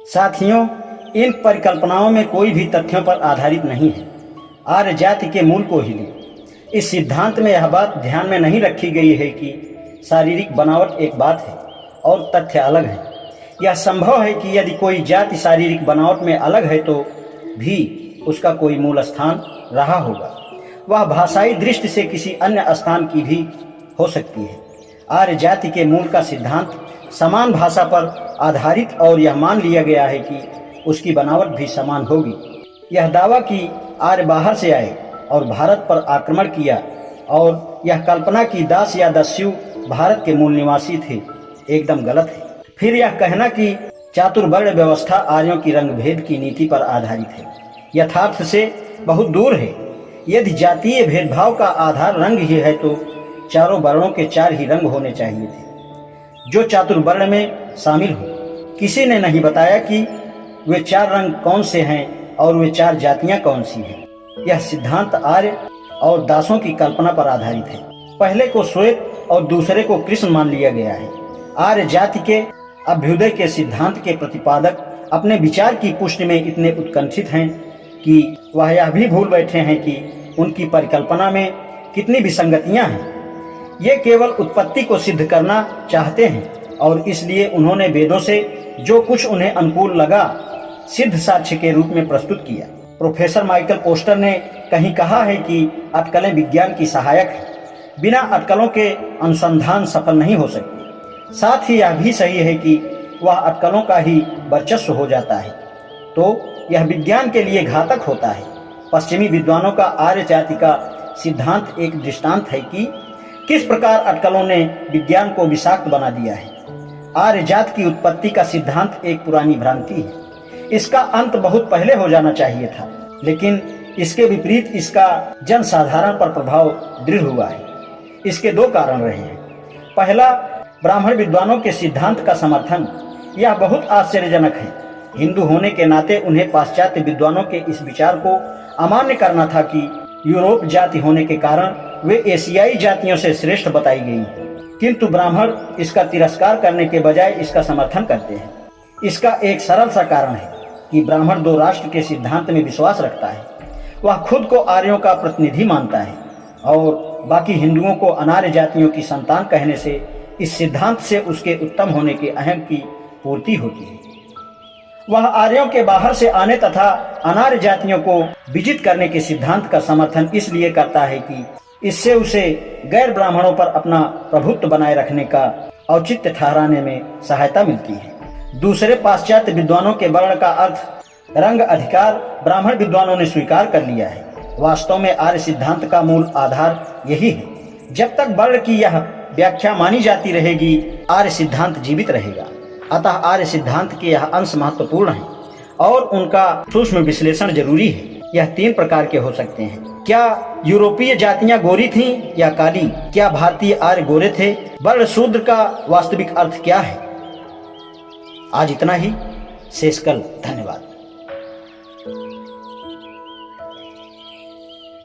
साथियों, इन परिकल्पनाओं में कोई भी तथ्यों पर आधारित नहीं है। आर्य जाति के मूल को ही लें। इस सिद्धांत में यह बात ध्यान में नहीं रखी गई है कि शारीरिक बनावट एक बात है और तथ्य अलग है। यह संभव है कि यदि कोई जाति शारीरिक बनावट में अलग है तो भी उसका कोई मूल स्थान रहा होगा। वह भाषाई दृष्टि से किसी अन्य स्थान की भी हो सकती है। आर्य जाति के मूल का सिद्धांत समान भाषा पर आधारित और यह मान लिया गया है कि उसकी बनावट भी समान होगी। यह दावा कि आर्य बाहर से आए और भारत पर आक्रमण किया और यह कल्पना की दास या दस्यु भारत के मूल निवासी थे, एकदम गलत है। फिर यह कहना कि चातुर्वर्ण व्यवस्था आर्यों की रंग भेद की नीति पर आधारित है, यथार्थ से बहुत दूर है। यदि जातीय भेदभाव का आधार रंग ही है तो चारों वर्णों के 4 ही रंग होने चाहिए थे जो चातुर्वर्ण में शामिल हो। किसी ने नहीं बताया कि वे 4 रंग कौन से हैं और वे 4 जातियां कौन सी हैं। यह सिद्धांत आर्य और दासों की कल्पना पर आधारित है। पहले को श्वेत और दूसरे को कृष्ण मान लिया गया है। आर्य जाति के अभ्युदय के सिद्धांत के प्रतिपादक अपने विचार की पुष्टि में इतने उत्कंठित हैं कि वह यह भी भूल बैठे हैं कि उनकी परिकल्पना में कितनी विसंगतियां हैं। ये केवल उत्पत्ति को सिद्ध करना चाहते हैं और इसलिए उन्होंने वेदों से जो कुछ उन्हें अनुकूल लगा सिद्ध साक्ष्य के रूप में प्रस्तुत किया। प्रोफेसर माइकल पोस्टर ने कहीं कहा है कि अटकलें विज्ञान की सहायक है, बिना अटकलों के अनुसंधान सफल नहीं हो सकती। साथ ही यह भी सही है कि वह अटकलों का ही वर्चस्व हो जाता है तो यह विज्ञान के लिए घातक होता है। पश्चिमी विद्वानों का आर्य जाति का सिद्धांत एक दृष्टांत है कि किस प्रकार अटकलों ने विज्ञान को विषाक्त बना दिया है। आर्य जाति की उत्पत्ति का सिद्धांत एक पुरानी भ्रांति है। इसका अंत बहुत पहले हो जाना चाहिए था, लेकिन इसके विपरीत इसका जनसाधारण पर प्रभाव दृढ़ हुआ है। इसके 2 कारण रहे हैं। पहला, ब्राह्मण विद्वानों के सिद्धांत का समर्थन। यह बहुत आश्चर्यजनक है। हिंदू होने के नाते उन्हें पाश्चात्य विद्वानों के इस विचार को अमान्य करना था कि यूरोप जाति होने के कारण वे एशियाई जातियों से श्रेष्ठ बताई गई, किंतु ब्राह्मण इसका तिरस्कार करने के बजाय इसका समर्थन करते हैं। इसका एक सरल सा कारण है कि ब्राह्मण 2 राष्ट्र के सिद्धांत में विश्वास रखता है। वह खुद को आर्यों का प्रतिनिधि मानता है और बाकी हिंदुओं को अनार्य जातियों की संतान कहने से इस सिद्धांत से उसके उत्तम होने के अहम की पूर्ति होती है। वह आर्यों के बाहर से आने तथा अनार्य जातियों को विजित करने के सिद्धांत का समर्थन इसलिए करता है कि इससे उसे गैर ब्राह्मणों पर अपना प्रभुत्व बनाए रखने का औचित्य ठहराने में सहायता मिलती है। दूसरे पाश्चात्य विद्वानों के वर्ण का अर्थ रंग अधिकार ब्राह्मण विद्वानों ने स्वीकार कर लिया है। वास्तव में आर्य सिद्धांत का मूल आधार यही है। जब तक वर्ण की यह व्याख्या मानी जाती रहेगी, आर्य सिद्धांत जीवित रहेगा। अतः आर्य सिद्धांत के यह अंश महत्वपूर्ण है और उनका सूक्ष्म विश्लेषण जरूरी है। यह 3 प्रकार के हो सकते हैं। क्या यूरोपीय जातियां गोरी थीं या काली? क्या भारतीय आर्य गोरे थे? वर्ण शूद्र का वास्तविक अर्थ क्या है? आज इतना ही। शेष कल। धन्यवाद।